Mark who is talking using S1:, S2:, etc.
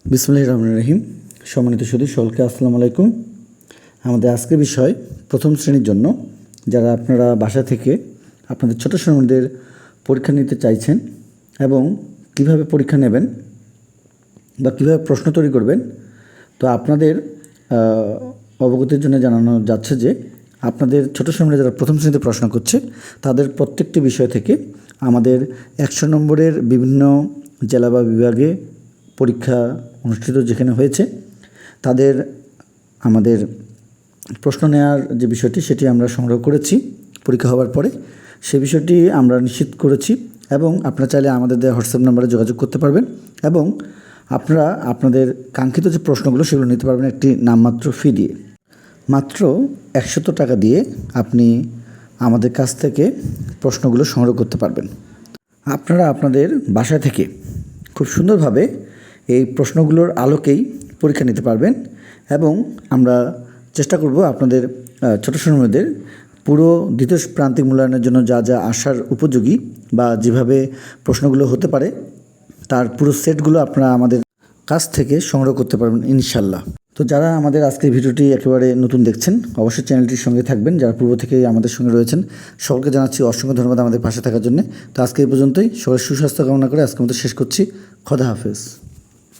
S1: বিসমিল্লাহির রহমানির রহিম। সম্মানিত সুধী সকলকে আসসালামু আলাইকুম। আমাদের আজকের বিষয় প্রথম শ্রেণীর জন্য যারা আপনারা বাসা থেকে আপনাদের ছোট শ্রেণীদের পরীক্ষা নিতে চাইছেন এবং কিভাবে পরীক্ষা নেবেন বা কীভাবে প্রশ্ন তৈরি করবেন, তো আপনাদের অবগতির জন্য জানানো যাচ্ছে যে আপনাদের ছোট শ্রেণীরা যারা প্রথম শ্রেণীতে পড়াশোনা করছে তাদের প্রত্যেকটি বিষয় থেকে আমাদের 100 নম্বরের বিভিন্ন জেলা বা বিভাগে পরীক্ষা অনুষ্ঠিত যেখানে হয়েছে তাদের আমাদের প্রশ্ন নেওয়ার যে বিষয়টি সেটি আমরা সংগ্রহ করেছি পরীক্ষা হওয়ার পরে। সে বিষয়টি আমরা নিশ্চিত করেছি এবং আপনারা চাইলে আমাদের দেওয়া হোয়াটসঅ্যাপ নাম্বারে যোগাযোগ করতে পারবেন এবং আপনারা আপনাদের কাঙ্ক্ষিত যে প্রশ্নগুলো সেগুলো নিতে পারবেন একটি নামমাত্র ফি দিয়ে। মাত্র 100 টাকা দিয়ে আপনি আমাদের কাছ থেকে প্রশ্নগুলো সংগ্রহ করতে পারবেন। আপনারা আপনাদের বাসা থেকে খুব সুন্দরভাবে এই প্রশ্নগুলোর আলোকেই পরীক্ষা নিতে পারবেন এবং আমরা চেষ্টা করব আপনাদের ছোট শ্রেণীদের পুরো দ্বিতীয় প্রান্তিক মূল্যায়নের জন্য যা যা আসার উপযোগী বা যেভাবে প্রশ্নগুলো হতে পারে তার পুরো সেটগুলো আপনারা আমাদের কাছ থেকে সংগ্রহ করতে পারবেন ইনশাল্লাহ। তো যারা আমাদের আজকের ভিডিওটি একেবারে নতুন দেখছেন অবশ্যই চ্যানেলটির সঙ্গে থাকবেন। যারা পূর্ব থেকেই আমাদের সঙ্গে রয়েছেন সকলকে জানাচ্ছি অসংখ্য ধন্যবাদ আমাদের পাশে থাকার জন্য। তো আজকে এই পর্যন্তই। সবার সুস্বাস্থ্য কামনা করে আজকের মতো শেষ করছি। খোদা হাফেজ।